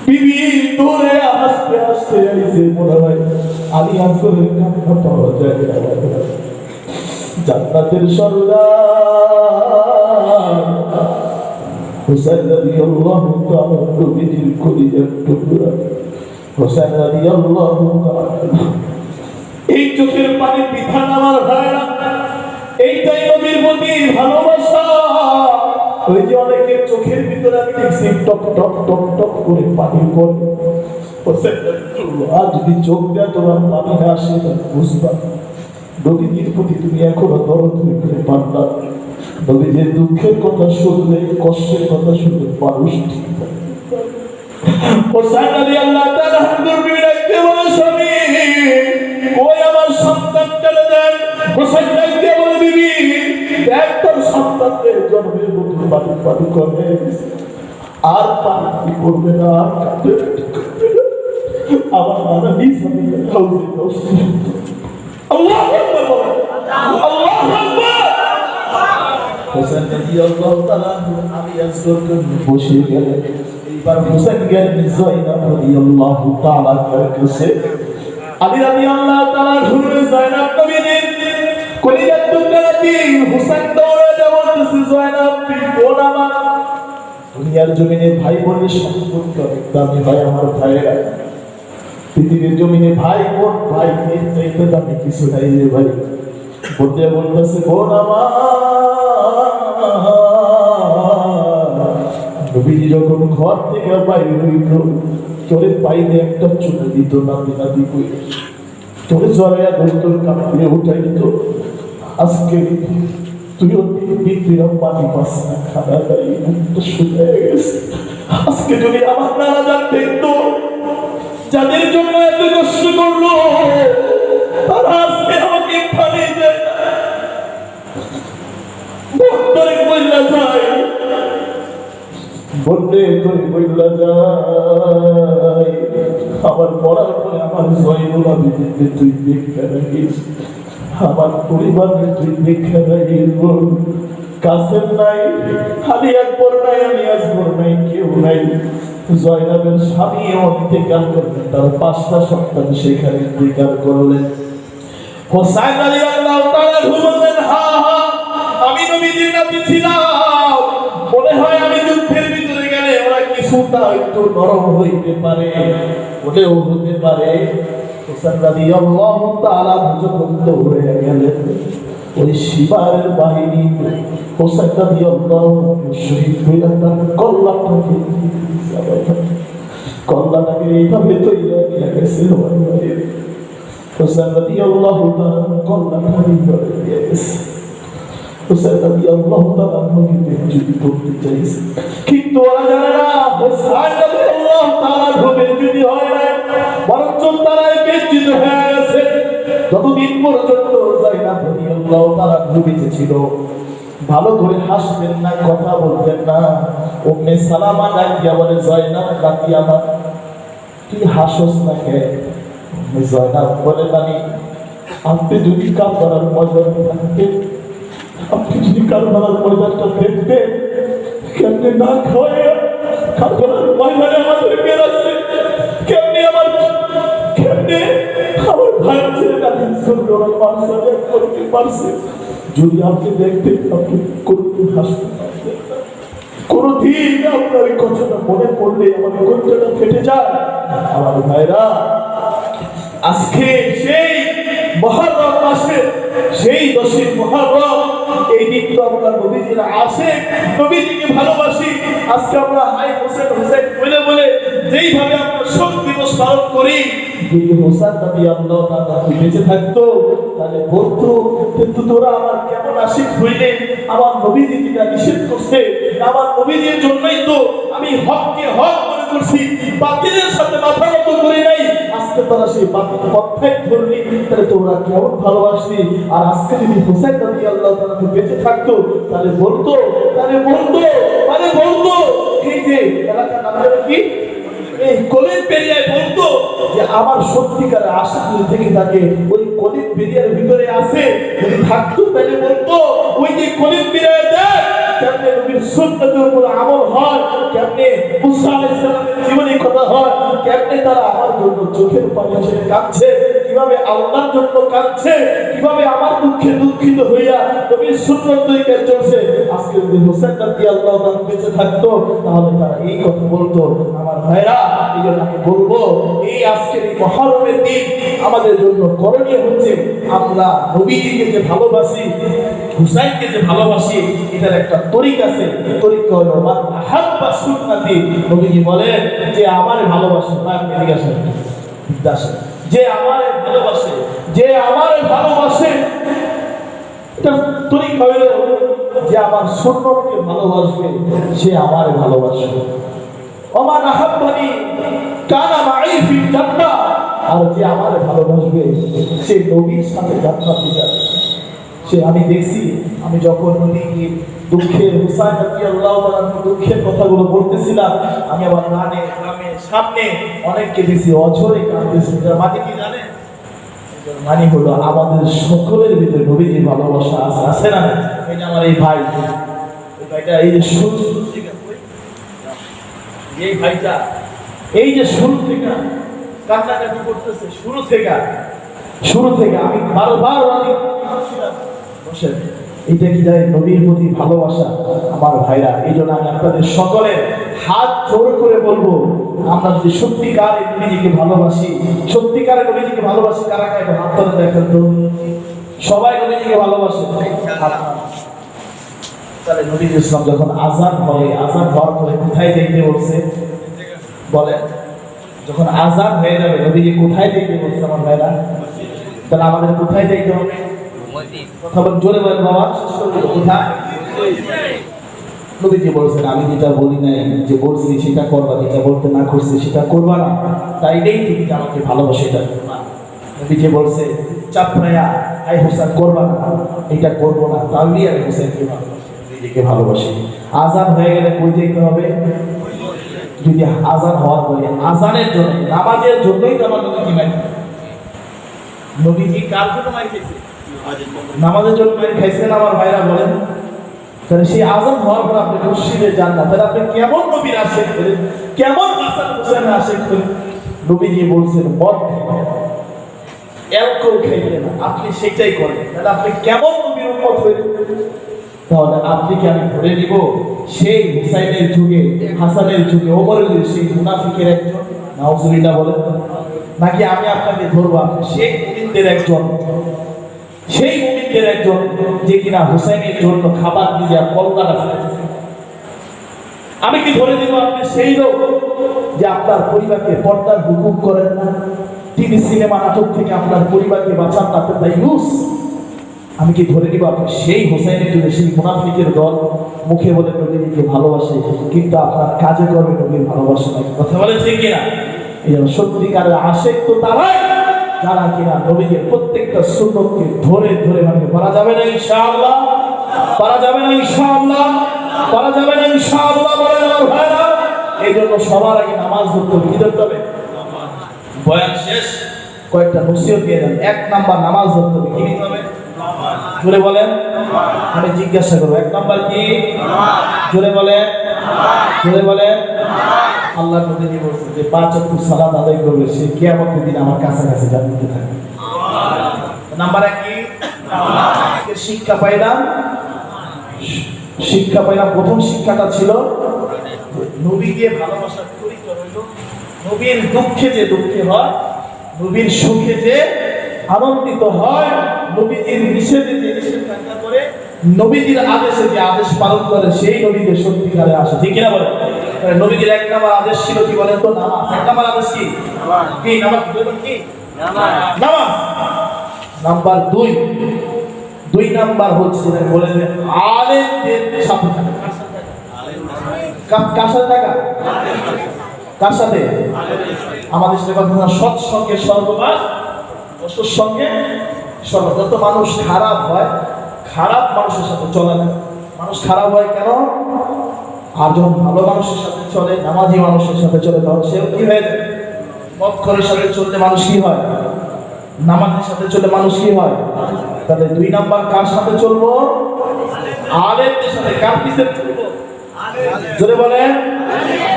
বিবি দৌড়ে হাসতে হাসতে আইছে, মনে হয় আলিয়াস করের কান্না পাওয়া যায় না। জান্নাতের সর্দার হুসাইন রাদিয়াল্লাহু তাআলা নবীজির কলিজার টুকরা হুসাইন রাদিয়াল্লাহু তাআলা। এই চোখের পানি বৃথা নামার হয় না, এইটাই নবীর প্রতি ভালোবাসা। ওই যে অনেকের চোখের ভিতরে আমি দেখছি টক টক টক টক করে পানি পড়ে, আর যদি চোখ দেয় তোমার পানি না আসে বুঝবা নবীজির প্রতি তুমি এখনো দরদ হইতে পারলা। নবীজির দুঃখের কথা শুনলে, কষ্টের কথা শুনলে মানুষ ঠিক থাকে। হুসাইন রাদিয়াল্লাহু তাআলা দুর্বি রাখতে বলে, স্বামী ওই আমার সন্তানটারে দেন। হুসাইন রাখতে বলে, বিবি দেখ তোর সন্তানদের জন্মের মতো পানি পানি করে, আর পানি করবে না, আর কাঁদবে না। আমার নানা নিজ আমি আল্লাহু আকবার বলে, আল্লাহু আকবার। হুসাইন রাদিয়াল্লাহু তাআলা আলিয়াস করতে বসে গেলেন। এইবার হুসাইন গেলেন যায়নাব রাদিয়াল্লাহু তাআলা কাছে। আলী রাদিয়াল্লাহু তাআলা ঘুরে যায়নাব নবীজির কলিজার টুকরা দিন হুসাইন দৌড়ে বলতেছে, যায়নাব বোন আমার, দুনিয়ার জমিনে ভাই বোনের সম্পর্ক অনেক দামি হয় আমার ভাইয়েরা। পৃথিবীর জমিনে ভাই বোন ভাই এর চাইতে দামি কিছু নাই রে ভাই। বলতে বলতেছে, বোন আমার, নবীজি যখন ঘর থেকে বাইরে হইল, তোরে পাইলে একটা চুনে দিত, নাতি নাতি কই তোরে জড়াইয়া তোর কাপড়ে উঠাই দিত। আজকে তুইও বিক্রিরা পানি পাস না, খানা দাঁড়িয়ে মুখটা শুকিয়ে গেছে। আজকে যদি আমার নানা যান দেখতো, যাদের জন্য এত কষ্ট করলো, তারা আজকে আমাকে পানি দেয় না। বন্ধরে বললা যায়, বন্ধে তোরে বললা যায়, আমার পড়ার পরে আমার জয়নুল আবেদিনকে তুই দেখা রাখিস, আমার পরিবারকে তুই দেখা রাখিস। কাসেম নাই, আলী আকবর নাই, আমি আসবর নাই, কেউ নাই। জয়নাবের স্বামী ইন্তেকাল করলেন, তার 5টা সন্তান সেখানে ইন্তেকাল করলেন। হুসাইন রাদিয়াল্লাহু তাআলা বললেন, হ্যাঁ হ্যাঁ আমি নবীজির নাতি ছিলাম, মনে হয় আমি যুদ্ধের ভিতরে গেলে ওরা কিছুটা একটু নরম হইতে পারে, ওটাও হতে পারে। হুসাইন রাদিয়াল্লাহু তাআলা যখন দৌড়ে গেলেন, ওই শিবারের বাহিনী হুসাইন রাদিয়াল্লাহু শহীদ হইলেন। তার কল্লাটাকে এইভাবে তৈরি নিয়ে গেছিল। হুসাইন রাদিয়াল্লাহু তাআলা কল্লাটা এইভাবে নিয়ে গেছে। হুসাইন রাদিয়াল্লাহু তাআলা নবীকে যুদ্ধ করতে চাইছে, কিন্তু ওরা জানে না হুসাইন রাদিয়াল্লাহু তাআলা নবীর যুদ্ধ হয় না, বরঞ্চ তারা বেজ্জিত হয়ে গেছে। যতদিন পর্যন্ত যায়নাব রাদিয়াল্লাহু তাআলা নবীতে ছিল, ভালো করে হাসবেন না, কথা বলবেন না। উম্মে সালামা ডাক দিয়া বলে, যায়নাব নাতি আমার, তুই হাসস না কে? যায়নাব বলে, নানি আপনি যদি কারবালার ময়দানে থাকতেন, আপনি যদি কারবালার ময়দানটা দেখতেন, কেমনি না খাওয়াইয়া কারবালার ময়দানে আমাদেরকে রাখছে, কেমনি আমার ভাইয়ের ছেলে নাতি ছোটরা মারছে। যদি আপনি দেখতেন, আপনি কোনদিন হাসতে পারতেন না। প্রতিদিন আপনার এই কথাটা মনে পড়লে আমার কণ্ঠটা ফেটে যায়। আমার ভাইরা, আজকে সেই মুহররম মাসে সেই 10 মুহররম, এই দিন তো আমরা নবীজির আশিক, নবীজিকে ভালোবাসি। আজকে আমরা হাই হোসেন হোসেন বলে বলে যেইভাবে আমরা শোক দিবস পালন করি, যদি হোসেন নবী আল্লাহ তাআলা বেঁচে থাকতো তাহলে বলতো, কিন্তু তোরা আমার কেমন আশিক হইলে, আমার নবীজি যেটা নিষেধ করছে, আমার নবীজির জন্যই তো আমি হককে হক মনে করছি, বাতিলের সাথে মাথা নত করি নাই। আজকে তোরা সেই বাতিল পথে ধরলি, তাহলে তোরা কেমন ভালোবাসলি। আর আজকে যদি হোসেন নবী আল্লাহ তাআলা বেঁচে থাকতো তাহলে বলতো এই যে এলাকার নাম কি, এই কলিম পেরিয়ায় বলতো যে আমার সত্যিকারের আশা যদি থেকে থাকে, ওই কলিম পেরিয়ার ভিতরে আছে, যদি থাকতো তাহলে বলতো ওই যে কলিম পেরিয়ায় দেখ কেমনে নবীর সুন্নতের উপর আমল হয়, কেমনে মুসা আলাইহিস সালামের জীবনী কথা হয়, কেমনে তারা আমার জন্য চোখের পানি ছেড়ে কাঁদছে, কিভাবে আল্লাহর জন্য কাঁদছে, কিভাবে আমার দুঃখে দুঃখিত হইয়া নবীর সুন্নত তরিকায় চলছে। আজকে যদি হোসেন রাদিয়াল্লাহু তাআলা বেঁচে থাকতো তাহলে তারা এই কথা বলতো। আমার ভাইরা, এই জন্য আমি বলবো, এই আজকের এই মুহররমের দিন আমাদের জন্য করণীয় হচ্ছে আমরা নবীজিকে যে ভালোবাসি, হুসাইনকে যে ভালোবাসি, এটার একটা তরিকা আছে। তরিকা হলো মান আহাব্বা সুন্নতি। নবীজি বলেন যে আমারে ভালোবাসে, যে আমারে ভালোবাসে, যে আমারে ভালোবাসে, এটা তরিকা হলো যে আমার সুন্নতকে ভালোবাসবে সে আমারে ভালোবাসবে। ওমান আহাব্বানি কানা মাই ফিল জান্নাহ। আর যে আমারে ভালোবাসবে সে নবীর সাথে জান্নাতে যাবে। সে আমি দেখছি, আমি যখন নবীর দুঃখের হুসাইন রাদিয়াল্লাহু তাআলার দুঃখের কথাগুলো বলতেছিলাম, আমি আমার গ্রামের সামনে অনেককে দেখছি অঝরে কাঁদতেছে। যার মানে কি জানে, মানে হলো আমাদের সকলের ভিতরে নবীর ভালোবাসা আছে না? এই যে আমার এই ভাই, এই ভাইটা এই যে শুরু থেকে এই ভাইটা এই যে শুরু থেকে কান্নাকাটি করতেছে, শুরু থেকে আমি বারবার বসে, এটা কি যায় নবীর প্রতি ভালোবাসা। আমার ভাইরা, এই জন্য আমি আপনাদের সকলের হাত জোর করে বলবো, আমরা যদি সত্যিকারের নবীজিকে ভালোবাসি, কারা কারা হাত তুলে দেখেন তো। সবাই নবীজিকে ভালোবাসে। তাহলে নবী ইসলাম যখন আযান হয়, আযান হওয়ার পরে কোথায় যাইতে বলছে বলেন? যখন আযান হয়ে যাবে নবীজি কোথায় যাইতে বলছে আমার ভাইরা? তাহলে আমাদের কোথায় যাইতে হবে? কথা বল জোরে বলেন বাবা, কোথায়? নবীজি বলেছেন আমি যেটা বলি নাই, যে বলছি সেটা করবা, যেটা বলতে না করছি সেটা করবা না, তাইলেই তুমি আমাকে ভালোবাসে। এটা নবীজি বলছে চাপড়ায়া আই হোসেন করবা না, এটা করবো না, তাহলেই আমি হোসেনকে ভালোবাসি, নিজেকে ভালোবাসি। আযান হয়ে গেলে কই যেতে হবে? যদি আযান হওয়ার পরে আযানের জন্য, নামাজের জন্যই তো আমার নবীজি মাইর, নবীজি কার জন্য মাইর খেয়েছে? নামাজের জন্য মাইর খাইছেন। আমার ভাইরা বলেন, তাহলে সেই আযান হওয়ার পর আপনি মসজিদে যান না, তাহলে আপনি কেমন নবীর আশিক হলেন, কেমন হাসান হোসেনের আশিক হলেন? নবীজি বলছেন মদ অ্যালকোহল খাইতে না, আপনি সেটাই করেন, তাহলে আপনি কেমন নবীর উম্মত হলেন? তাহলে আপনি কি আমি ধরে নিব সেই হুসাইনের যুগে, হাসানের যুগে, ওমরের যুগে সেই মুনাফিকের একজন? নাউজুবিল্লাহ বলেন। নাকি আমি আপনাকে ধরবো আপনি সেই মুমিনদের একজন, যে কিনা হুসাইনের জন্য খাবার দিয়ে কলকাতা ফেলেছে? আমি কি ধরে দিব আপনি সেই লোক যে আপনার পরিবারকে পর্দার হুকুম করেন না, টিভি সিনেমা নাটক থেকে আপনার পরিবারকে বাঁচান না, আপনার দায়ুস? আমি কি ধরে দিব আপনি সেই হুসাইনের যুগে সেই মুনাফিকের দল? মুখে বলে নবীকে ভালোবাসে কিন্তু আপনার কাজে করবে নবীর ভালোবাসা নাই। কথা বলে ঠিক কিনা? এই জন্য সত্যিকারের আশিক তো তারাই যারা কিনা নবীর প্রত্যেকটা সুন্নতকে ধরে ধরে মানে পারা যাবে না ইনশাআল্লাহ, পারা যাবে না ইনশাআল্লাহ, পারা যাবে না ইনশাআল্লাহ। বলেন আমার ভাইরা, এই জন্য সবার আগে নামাজ ধরতে হবে। কি ধরতে হবে? বয়ান শেষ কয়েকটা নসিহত দিয়ে দেন। 1 নাম্বার নামাজ ধরতে হবে। কি নিতে হবে? জোরে বলেন, আমি জিজ্ঞাসা করবো 1 নাম্বার কি? জোরে বলেন, জোরে বলেন। আল্লাহ নবী বলেছেন যে 5 ওয়াক্ত সালাত আদায় করবে সে কিয়ামতের দিন আমার কাছাকাছি জান্নাতে থাকবে। নাম্বার 1 কি? শিক্ষা পাইলাম শিক্ষা পাইলাম। প্রথম শিক্ষাটা ছিল নবীকে ভালোবাসার পরিচয় হইল নবীর দুঃখে যে দুঃখী হয়, নবীর সুখে যে আনন্দিত হয়, নবীজির নিষেধে যে নিষেধাজ্ঞা করে, নবীজির আদেশে যে আদেশ পালন করে, সেই নবীকে সত্যিকারে আসে। ঠিক কিনা বলেন? নবীজির এক নাম্বার আদেশ ছিল কি বলেন তো? নামাজ। এক নাম্বার আদেশ কি? কি নামাজ? কি নামাজ? নাম্বার দুই নাম্বার হচ্ছে বলে যে আলেমদের সাথে থাকা। কার সাথে থাকা? কার সাথে? আমাদের সাথে কথা না, সৎসঙ্গে সর্বনাশ, অসৎ সঙ্গে সর্বনাশ। যত মানুষ খারাপ হয়, খারাপ মানুষের সাথে চলে না। মানুষ খারাপ হয় কেন? আর যখন ভালো মানুষের সাথে চলে, নামাজি মানুষের সাথে চলে, তখন সেও কি হয়ে যায়? মক্করের সাথে চললে মানুষ কি হয়? নামাজের সাথে চলে মানুষ কি হয়? তাহলে দুই নাম্বার কার সাথে চলবো? আলেমদের সাথে। কার পিছনে চলবো? জোরে বলেন।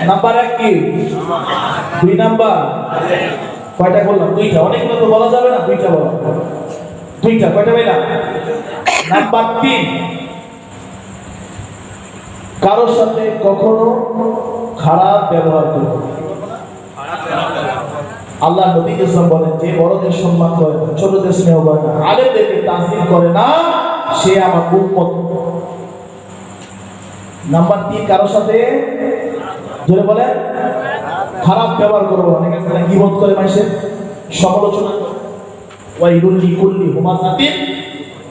নাম্বার এক কি? দুই নাম্বার কয়টা বললাম? দুইটা। অনেকগুলো তো বলা যাবে না, দুইটা বলা। দুইটা কয়টা বললাম? নাম্বার 3, কারোর সাথে কখনো খারাপ ব্যবহার করব না। আল্লাহ নবী সাল্লাল্লাহু বলেন, যে বড়দের সম্মান করে না, ছোটদের স্নেহ করে না, আলেমদেরকে তাসদীক করে না, সে আমার উম্মত। নাম্বার 3, কারোর সাথে জোরে বলেন খারাপ ব্যবহার করবো। অনেকে যারা গীবত করে, মানুষের সমালোচনা করে, ওয়াইলুল লিকুল্লি হুমাযাতিন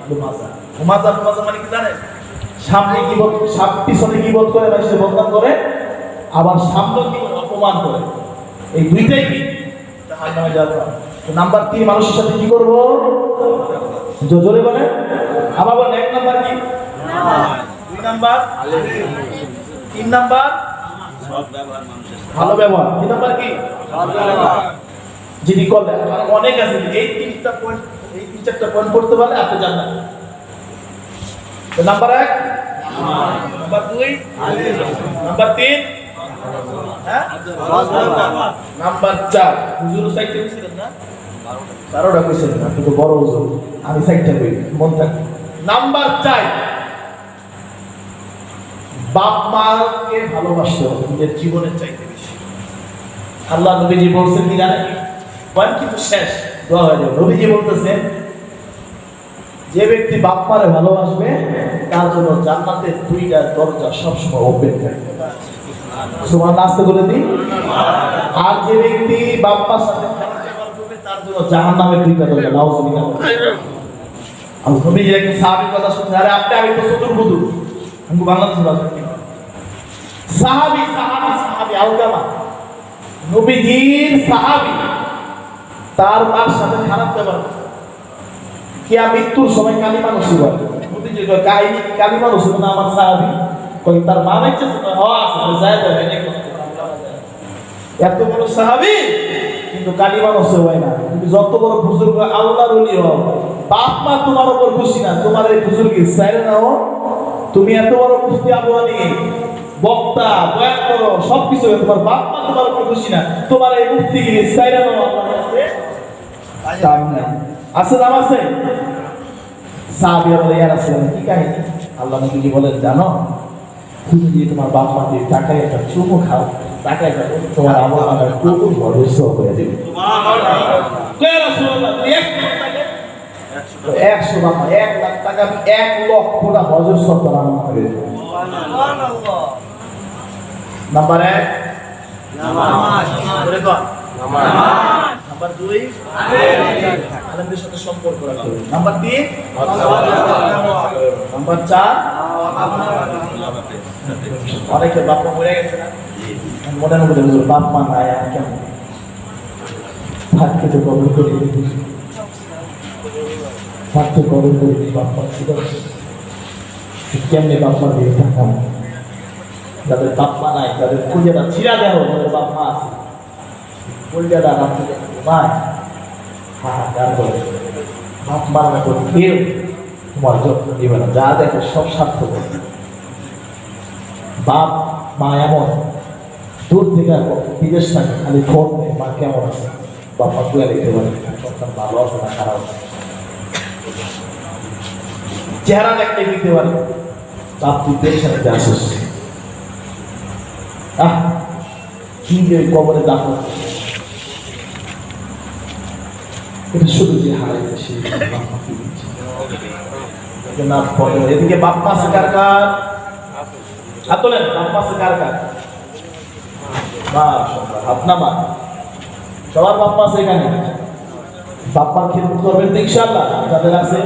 লুমাযা। হুমাযা মানে কি জানেন? সামনে গীবত, পিছনে গীবত করে, মানুষের বদনাম করে, আবার সামনে গীবত, অপমান করে। এই দুইটাই কি জাহান্নামে যাবে। তো নাম্বার 3, মানুষের সাথে কি করব? জোরে বলেন। আবার বলেন, এক নাম্বার কি? দুই নাম্বার, 3 নাম্বার ভালো ব্যবহার। কি নাম্বার কি? যিনি করলে অনেক আছে, এই 3টা পয়েন্ট, এই 3-4টা পয়েন্ট পড়তে পারলে আপনি জান্নাত। নাম্বার 1, নাম্বার 2, নাম্বার 3, হ্যাঁ, নাম্বার 4। হুজুর সাইডটা কইছিলেন না? 12টা কইছিলেন। আপনি তো বড় হুজুর, আমি সাইডটা কই, মন থাকে। নাম্বার 4, বাপ মাকে ভালোবাসতে হবে নিজের জীবনের চাইতে বেশি। আল্লাহ নবীজি বলছেন কি জানেন? কোন কিন্তু শেষ দোয়া হয়ে যাবে। নবীজি বলতেছেন, যে ব্যক্তি বাপ মারে ভালোবাসবে, তার জন্য জান্নাতের 2টা দরজা সবসময় ওপেন থাকবে। সুবহানাল্লাহ, আস্তে করে দিন। আর যে ব্যক্তি বাপ মার সাথে খারাপ ব্যবহার করবে, তার জন্য জাহান্নামের 2টা দরজা। নাউজুবিল্লাহ। আল্লাহ নবীজি একটা সাহাবীর কথা শুনতে, আরে আমি তো চতুর্বুধু, আমি বাংলাদেশে ভাষা সাহাবী আলকামা, নবীজির সাহাবী, তার মার সাথে খারাপ ব্যবহার, কিয়া মৃত্যুর সময় কালিমা নসিব হয়। নবীজি কয়, কাহিনী কালিমা নসিব না আমার সাহাবী? কই তার মা বাইচে আছে? যায় তো এনে এত বড় সাহাবী, কিন্তু কালিমা নসিব হয় না। তুমি যত বড় বুজুর্গ, আল্লাহর ওলি হও, বাপ মা তোমার উপর খুশি না, তোমার এই বুজুর্গি চাইরে না হও। তুমি এত বড় মুফতি আবহানী, বক্তা, বয়ান করো, সবকিছু, তোমার বাপ মা তোমার উপর খুশি না, তোমার এই মুফতিগিরি চাইরে নাও আল্লাহর কাছে দাম নাই। আছে দাম আছে? সাহাবীরা বলে, ইয়া রাসূলুল্লাহ, কি কাহিনী? আল্লাহ নবী কি বলেন জানো? তুমি যদি তোমার বাপ মাকে টাকায় একটা চুমু খাও, টাকায় তোমার আমল নামায় কবুল ভরসা হয়ে যাবে। সুবহানাল্লাহ। ইয়া রাসূলুল্লাহ, 100 বাপ, 1 লাখ টাকা, 1 লক্ষটা হজের সওয়াব আমল করে দেবে। সুবহানাল্লাহ। নাম্বার 1 নামাজ। বলে কর নামাজ। নাম্বার 2 আলেমদের সাথে সম্পর্ক রাখতে হবে। নাম্বার 3 নাম্বার 4 অনেকে বাপ মা মরে গেছে না, মনে মনে বলে বাপ মা নাই, আর কেমন ভাত খেতে কবর করে থাকতে কবর করে বাপ মা ছিল, কেমনে বাপ মা দিয়ে থাকাম। যাদের বাপ মা নাই, যাদের কলিজাটা ছিঁড়া দেওয়া, যাদের বাপ মা আছে, কলিজাটা রাখতে মায় হাহাকার করে, বাপ মার মতো কেউ তোমার যত্ন নেবে না, যা দেখে সব স্বার্থক। বাপ মা এমন দূর থেকে বিদেশ থাকে, খালি ফোন নেই, মা কেমন আছে, বাপ মা তুলে দিতে পারে, সন্তান ভালো আছে না খারাপ আছে, চেহারা দেখতে দিতে পারে। বাপ তুই পেরেশানিতে আসিস। কি যে কবরে দাফন, এটা শুধু যে হারাইছে সে না পড়ে। এদিকে বাপ মা আছে কার কার? হাত তোলেন। বাপ মা আছে কার কার? মাশাআল্লাহ, হাত নামান। সবার বাপ মা আছে এখানে? বাপ মার খেদমত করবেন তো ইনশাআল্লাহ যাদের আছে?